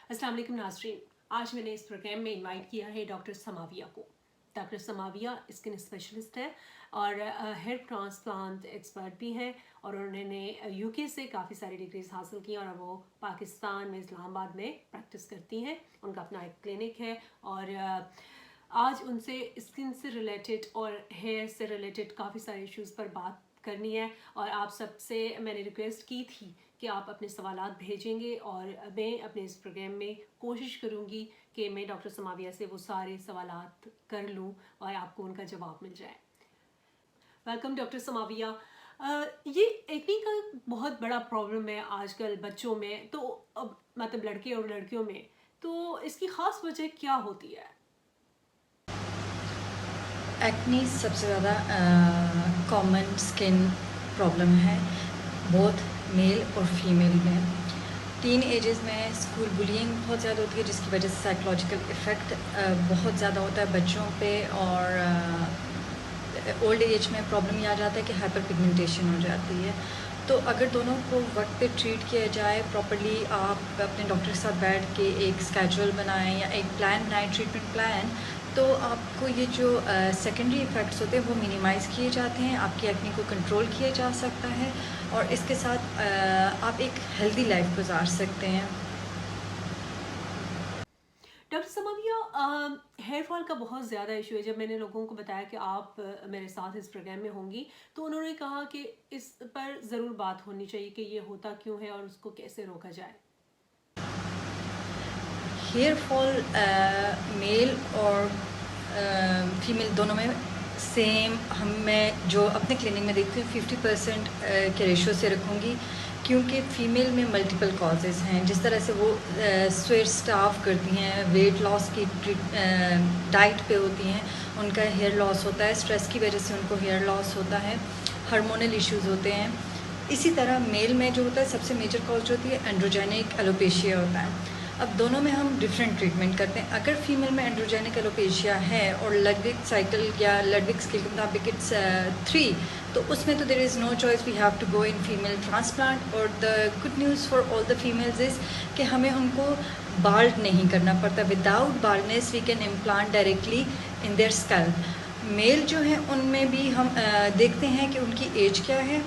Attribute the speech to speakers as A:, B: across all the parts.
A: अस्सलाम वालेकुम नाज़रीन। आज मैंने इस प्रोग्राम में इनवाइट किया है डॉक्टर समाविया को। डॉक्टर समाविया स्किन स्पेशलिस्ट है और हेयर ट्रांसप्लांट एक्सपर्ट भी हैं और उन्होंने यूके से काफ़ी सारी डिग्रीज हासिल की और अब वो पाकिस्तान में इस्लामाबाद में प्रैक्टिस करती हैं। उनका अपना एक क्लिनिक है और आज उनसे स्किन से रिलेटेड और हेयर से रिलेटेड काफ़ी सारे इश्यूज़ पर बात करनी है और आप सबसे मैंने रिक्वेस्ट की थी कि आप अपने सवालात भेजेंगे और मैं अपने इस प्रोग्राम में कोशिश करूँगी कि मैं डॉक्टर समाविया से वो सारे सवालात कर लूँ और आपको उनका जवाब मिल जाए। Welcome doctor Samavia. ये एक्ने का बहुत बड़ा प्रॉब्लम है आजकल बच्चों में, तो अब मतलब लड़के और लड़कियों में, तो इसकी ख़ास वजह क्या होती है?
B: एक्नी सबसे ज़्यादा कॉमन स्किन प्रॉब्लम है, बोथ मेल और फीमेल में। टीन एजेस में स्कूल बुलिंग बहुत ज़्यादा होती है, जिसकी वजह से साइकोलॉजिकल इफ़ेक्ट बहुत ज़्यादा होता है बच्चों पे। और ओल्ड एज में प्रॉब्लम ये आ जाता है कि हाइपर पिगमेंटेशन हो जाती है। तो अगर दोनों को वक्त पे ट्रीट किया जाए प्रॉपर्ली, आप अपने डॉक्टर के साथ बैठ के एक स्केड्यूल बनाएं या एक प्लान बनाएं, ट्रीटमेंट प्लान, तो आपको ये जो सेकेंडरी इफ़ेक्ट्स होते हैं वो मिनिमाइज़ किए जाते हैं, आपकी एक्ने को कंट्रोल किया जा सकता है और इसके साथ आप एक हेल्दी लाइफ गुजार सकते हैं।
A: डॉक्टर समाविया, हेयर फॉल का बहुत ज़्यादा इशू है। जब मैंने लोगों को बताया कि आप मेरे साथ इस प्रोग्राम में होंगी, तो उन्होंने कहा कि इस पर ज़रूर बात होनी चाहिए कि ये होता क्यों है और उसको कैसे रोका जाए।
B: हेयर फॉल मेल और फीमेल दोनों में सेम मैं जो अपने क्लिनिक में देखती हूँ 50% के रेशो से रखूँगी, क्योंकि फ़ीमेल में मल्टीपल कॉजेज़ हैं। जिस तरह से वो स्वेट स्टाफ करती हैं, वेट लॉस की डाइट पे होती हैं, उनका हेयर लॉस होता है, स्ट्रेस की वजह से उनको हेयर लॉस होता है, हार्मोनल इश्यूज़ होते हैं। इसी तरह मेल में जो होता है सबसे मेजर कॉज होती है एंड्रोजेनिक एलोपेशिया होता है। अब दोनों में हम डिफरेंट ट्रीटमेंट करते हैं। अगर फीमेल में एंड्रोजेनिक एलोपेशिया है और लडविक साइकिल या लडविक स्केल के मुताबिक इट्स 3, तो उसमें तो there is no choice, we have to go in female transplant. और the good news for all the females is कि हमें उनको बाल्ड नहीं करना पड़ता। Without baldness we can implant directly in their scalp. Male जो है उनमें भी हम देखते हैं कि उनकी एज क्या है।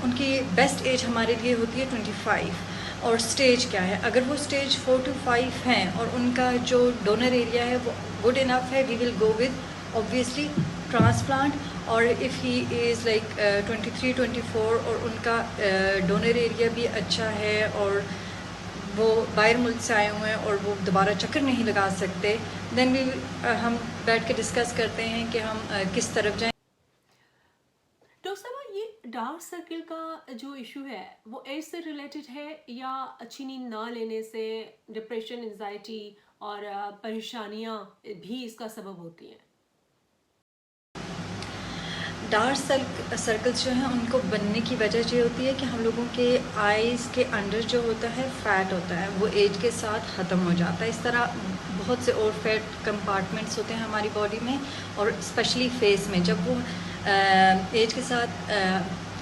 B: उनकी बेस्ट एज हमारे लिए होती है 25। और स्टेज क्या है, अगर वो स्टेज 4 to 5 हैं और उनका जो डोनर एरिया है वो गुड इनफ है, we will go with obviously transplant. और इफ़ ही इज़ लाइक 23-24 और उनका डोनर एरिया भी अच्छा है और वो बाहर मुल्क से आए हुए हैं और वो दोबारा चक्कर नहीं लगा सकते, देन हम बैठ के डिस्कस करते हैं कि हम किस तरफ जाएं।
A: डॉक्टर साहब, ये डार्क सर्किल का जो इशू है वो एज से रिलेटेड है या अच्छी नींद ना लेने से, डिप्रेशन, एंजाइटी और परेशानियां भी इसका सबब होती हैं?
B: डार्क सर्कल्स जो हैं उनको बनने की वजह ये होती है कि हम लोगों के आईज़ के अंडर जो होता है फ़ैट होता है, वो एज के साथ ख़त्म हो जाता है। इस तरह बहुत से और फैट कंपार्टमेंट्स होते हैं हमारी बॉडी में, और स्पेशली फेस में जब वो एज के साथ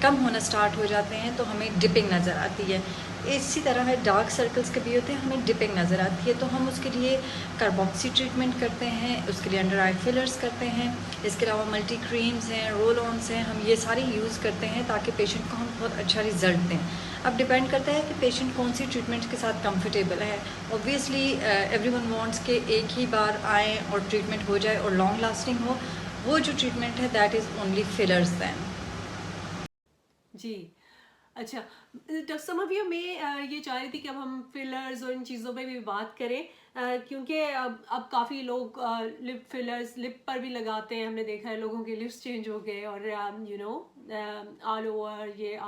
B: कम होना स्टार्ट हो जाते हैं तो हमें डिपिंग नज़र आती है। इसी तरह है डार्क सर्कल्स के भी होते हैं, हमें डिपिंग नज़र आती है, तो हम उसके लिए कार्बोक्सी ट्रीटमेंट करते हैं, उसके लिए अंडर आई फिलर्स करते हैं। इसके अलावा मल्टी क्रीम्स हैं, रोल ऑन्स हैं, हम ये सारे यूज़ करते हैं ताकि पेशेंट को हम बहुत अच्छा रिज़ल्ट दें। अब डिपेंड करता है कि पेशेंट कौन सी ट्रीटमेंट के साथ कंफर्टेबल है। ऑब्वियसली एवरीवन वांट्स कि एक ही बार आएँ और ट्रीटमेंट हो जाए और लॉन्ग लास्टिंग हो। वो जो ट्रीटमेंट है that is only fillers then.
A: जी। अच्छा, डॉक्टर समविया, मैं ये चाह रही थी कि अब हम फिलर्स और इन चीज़ों पे भी बात करें, क्योंकि अब काफ़ी लोग लिप फिलर्स लिप पर भी लगाते हैं। हमने देखा है लोगों के लिप्स चेंज हो गए और ऑल ओवर ये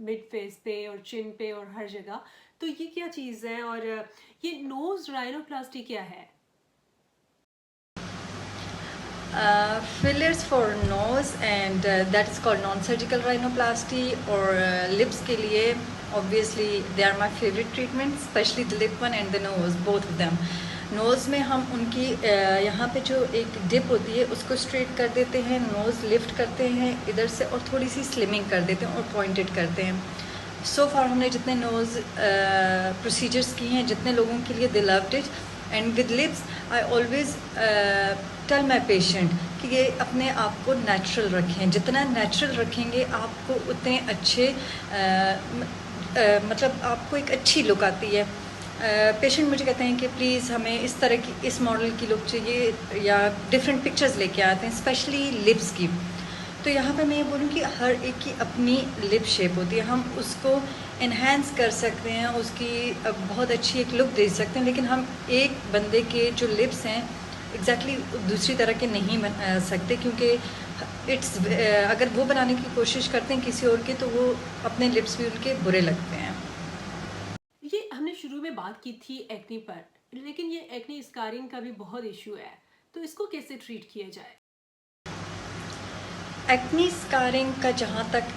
A: मिड फेस पे और चिन पे और हर जगह। तो ये क्या चीज़ है और ये नोज राइनोप्लास्टी क्या है?
B: Fillers for nose and that is called non surgical rhinoplasty. और लिप्स के लिए obviously they are my favourite treatment, specially the lip one and the nose, both of them. Nose में हम उनकी यहाँ पे जो एक डिप होती है उसको स्ट्रेट कर देते हैं, नोज़ लिफ्ट करते हैं इधर से और थोड़ी सी स्लिमिंग कर देते हैं और पॉइंटेड करते हैं। सो फार हमने जितने नोज़ प्रोसीजर्स किए हैं, जितने लोगों के लिए they loved it. And with lips I always tell my patient कि ये अपने आप को नेचुरल रखें. जितना नेचुरल रखेंगे आपको उतने अच्छे मतलब आपको एक अच्छी लुक आती है. पेशेंट मुझे कहते हैं कि प्लीज़ हमें इस तरह की, इस मॉडल की लुक चाहिए, या डिफरेंट पिक्चर्स लेके आते हैं स्पेशली लिप्स की. तो यहाँ पे मैं ये बोलूँ कि हर एक की अपनी लिप शेप होती है. हम उसको इन्हेंस कर सकते हैं, उसकी बहुत अच्छी एक लुक दे सकते हैं, लेकिन हम एक बंदे के जो लिप्स हैं एग्जैक्टली दूसरी तरह के नहीं बना सकते, क्योंकि इट्स अगर वो बनाने की कोशिश करते हैं किसी और के, तो वो अपने लिप्स भी उनके बुरे लगते हैं.
A: ये हमने शुरू में बात की थी एक्ने पर, लेकिन ये एक्ने स्कारिंग का भी बहुत इशू है, तो इसको कैसे ट्रीट किया जाए?
B: एक्नी स्कारिंग का जहाँ तक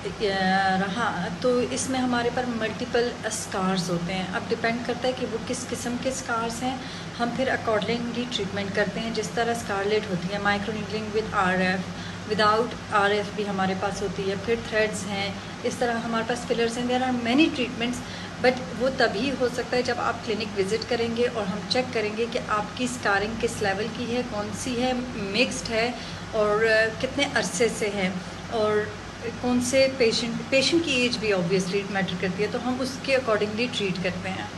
B: रहा, तो इसमें हमारे पर मल्टीपल स्कार्स होते हैं. अब डिपेंड करता है कि वो किस किस्म के स्कार्स हैं. हम फिर अकॉर्डिंगली ट्रीटमेंट करते हैं. जिस तरह स्कारलेट होती है, microneedling with RF, without RF भी हमारे पास होती है. फिर थ्रेड्स हैं, इस तरह हमारे पास फिलर्स हैं. There are many treatments, but वो तभी हो सकता है जब आप क्लिनिक विज़िट करेंगे और हम चेक करेंगे कि आपकी स्कारिंग किस लेवल की है, कौन सी है, मिक्स्ड है, और कितने अरसे से है, और कौन से पेशेंट की एज भी ऑब्वियसली मैटर करती है, तो हम उसके अकॉर्डिंगली ट्रीट करते हैं.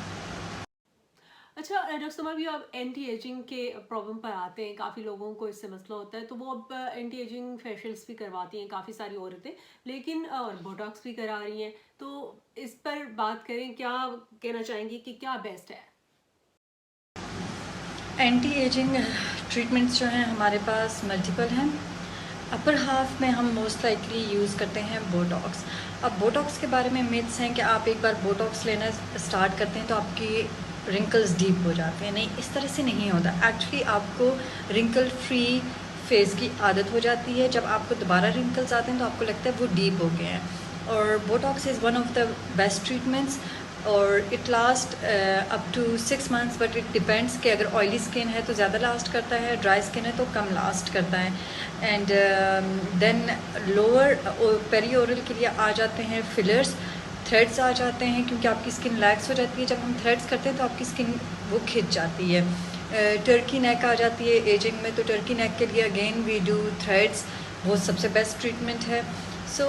A: अच्छा डॉक्टर समा, भी अब एंटी एजिंग के प्रॉब्लम पर आते हैं. काफ़ी लोगों को इससे मसला होता है, तो वो अब एंटी एजिंग फेशियल्स भी करवाती हैं काफ़ी सारी औरतें, लेकिन और बोटॉक्स भी करा रही हैं. तो इस पर बात करें, क्या कहना चाहेंगी कि क्या बेस्ट है?
B: एंटी एजिंग ट्रीटमेंट्स जो हैं हमारे पास मल्टीपल हैं. अपर हाफ में हम मोस्ट लाइकली यूज़ करते हैं बोटॉक्स. अब बोटॉक्स के बारे में मिथ्स हैं कि आप एक बार बोटॉक्स लेना स्टार्ट करते हैं तो आपकी रिंकल्स डीप हो जाते हैं. नहीं, इस तरह से नहीं होता. एक्चुअली आपको रिंकल फ्री फेस की आदत हो जाती है. जब आपको दोबारा रिंकल्स आते हैं तो आपको लगता है वो डीप हो गए हैं. और Botox is one of the best treatments, और it last up to 6 months, but it depends कि अगर ऑयली स्किन है तो ज़्यादा लास्ट करता है, ड्राई स्किन है तो कम लास्ट करता है. एंड देन लोअर पेरिओरल के लिए आ जाते हैं फिलर्स. थ्रेड्स आ जाते हैं क्योंकि आपकी स्किन लैक्स हो जाती है. जब हम थ्रेड्स करते हैं तो आपकी स्किन वो खिंच जाती है. टर्की नेक आ जाती है एजिंग में, तो टर्की नेक के लिए अगेन वी डू थ्रेड्स. वो सबसे बेस्ट ट्रीटमेंट है. सो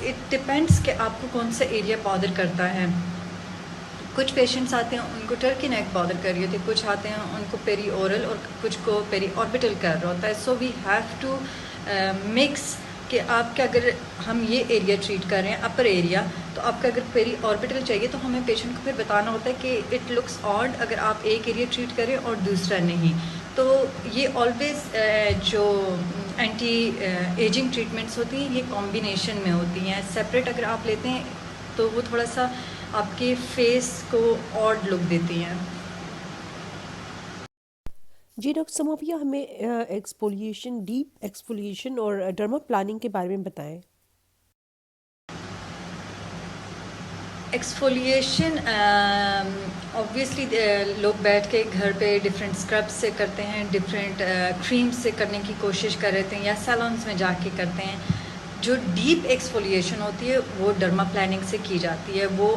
B: इट डिपेंड्स कि आपको कौन सा एरिया बॉदर करता है. कुछ पेशेंट्स आते हैं उनको टर्की नेक बॉदर कर रही होती है, कुछ आते हैं उनको पेरी ओरल, और कुछ को पेरी ऑर्बिटल कर रहा होता है. So we have to mix कि आपके अगर हम ये एरिया ट्रीट कर रहे हैं अपर एरिया, तो आपका अगर पेरी ऑर्बिटल चाहिए तो हमें पेशेंट को फिर बताना होता है कि इट लुक्स ऑड अगर आप एक एरिया ट्रीट करें और दूसरा नहीं. तो ये ऑलवेज जो एंटी एजिंग ट्रीटमेंट्स होती हैं ये कॉम्बिनेशन में होती हैं. सेपरेट अगर आप लेते हैं तो वो थोड़ा सा आपके फेस को ऑड लुक देती हैं.
C: जी डॉक्टर समाविया, हमें एक्सफोलिएशन, डीप एक्सफोलिएशन और डर्मा प्लानिंग के बारे में बताएं.
B: एक्सफोलिएशन ऑब्वियसली लोग बैठ के घर पे डिफरेंट स्क्रब्स से करते हैं, डिफरेंट क्रीम्स से करने की कोशिश कर रहे हैं, या सैलून्स में जाके करते हैं. जो डीप एक्सफोलिएशन होती है वो डर्मा प्लानिंग से की जाती है. वो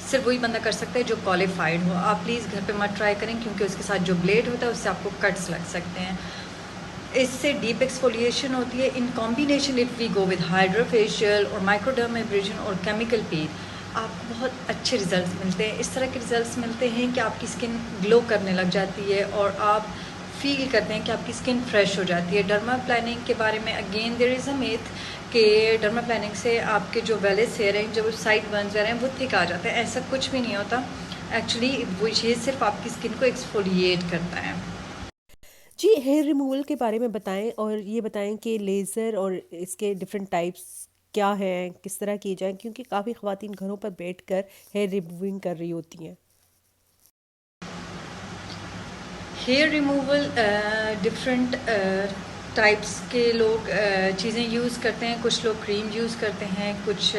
B: सिर्फ वही बंदा कर सकता है जो क्वालिफाइड हो. आप प्लीज़ घर पे मत ट्राई करें, क्योंकि उसके साथ जो ब्लेड होता है उससे आपको कट्स लग सकते हैं. इससे डीप एक्सफोलिएशन होती है in combination. If we go with hydrofacial और माइक्रोडर्माब्रेशन और केमिकल पील, आपको बहुत अच्छे रिजल्ट्स मिलते हैं. इस तरह के रिजल्ट्स मिलते हैं कि आपकी स्किन ग्लो करने लग जाती है और आप फील करते हैं कि आपकी स्किन फ्रेश हो जाती है. डर्मा प्लानिंग के बारे में again there is a myth कि डर्मा प्लानिंग से आपके जो वेलिस हेयर हैं, जो साइड बर्न्स हैं, वो थिक आ जाते हैं. ऐसा कुछ भी नहीं होता. एक्चुअली वो ये सिर्फ आपकी स्किन को एक्सफोलिएट करता है.
C: जी, हेयर रिमूवल के बारे में बताएं, और ये बताएं कि लेज़र और इसके डिफरेंट टाइप्स क्या हैं, किस तरह किए जाएं, क्योंकि काफ़ी ख़वातीन घरों पर बैठकर हेयर रिमूविंग कर रही होती हैं.
B: हेयर रिमूवल डिफरेंट टाइप्स के लोग चीज़ें यूज़ करते हैं. कुछ लोग क्रीम यूज़ करते हैं, कुछ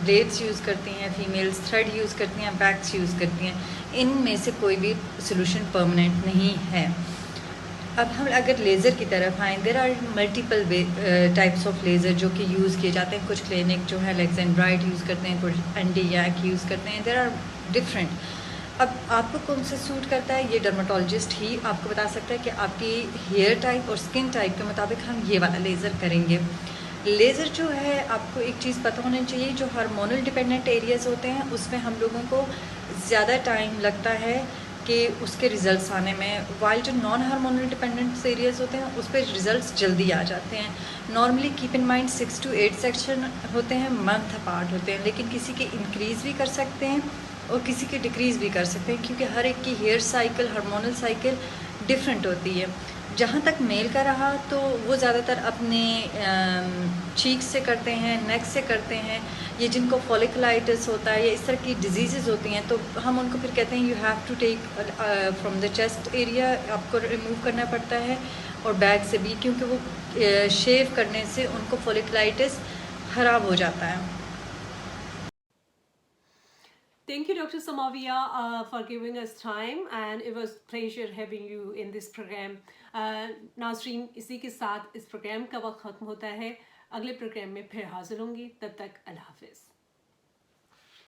B: ब्लेड्स यूज़ करती हैं, फीमेल्स थ्रेड यूज़ करती हैं, वैक्स यूज़ करती हैं. इनमें से कोई भी सोल्यूशन परमानेंट नहीं है. अब हम अगर लेज़र की तरफ आएँ, there are multiple types of laser जो कि यूज़ किए जाते हैं। कुछ क्लिनिक जो है लेग्स एंड ब्राइट यूज़ करते हैं, कुछ एंटी-यैक यूज़ करते हैं, देयर आर डिफरेंट। अब आपको कौन सा सूट करता है, ये डर्मेटोलॉजिस्ट ही आपको बता सकता है कि आपकी हेयर टाइप और स्किन टाइप के मुताबिक हम ये वाला लेज़र करेंगे। लेज़र जो है, आपको एक चीज़ पता होनी चाहिए, जो हार्मोनल डिपेंडेंट एरियाज़ होते हैं उसमें हम लोगों को ज़्यादा टाइम लगता है कि उसके रिज़ल्ट्स आने में, वाइल जो नॉन हार्मोनल डिपेंडेंट एरियाज़ होते हैं उस पर रिज़ल्ट्स जल्दी आ जाते हैं। Normally keep in mind 6 to 8 section होते हैं, मंथ अपार्ट होते हैं, लेकिन किसी के इंक्रीज़ भी कर सकते हैं और किसी के डिक्रीज़ भी कर सकते हैं, क्योंकि हर एक की hair cycle, hormonal cycle different होती है। जहाँ तक मेल का रहा तो वो ज़्यादातर अपने चीक्स से करते हैं, नेक से करते हैं। ये जिनको फॉलिकुलाइटिस होता है या इस तरह की डिजीज़ेज़ होती हैं तो हम उनको फिर कहते हैं you have to take from the chest area, आपको रिमूव करना पड़ता है, और बैक से भी, क्योंकि वो शेव करने से उनको फॉलिकुलाइटिस ख़राब हो जाता है।
A: Thank you, Dr. Samavia, for giving us time, and it was pleasure having you in this program. नाज़रीन, इसी के साथ इस प्रोग्राम का वक्त ख़त्म होता है। अगले प्रोग्राम में फिर हाजिर होंगी, तब तक अल्लाह हाफिज़।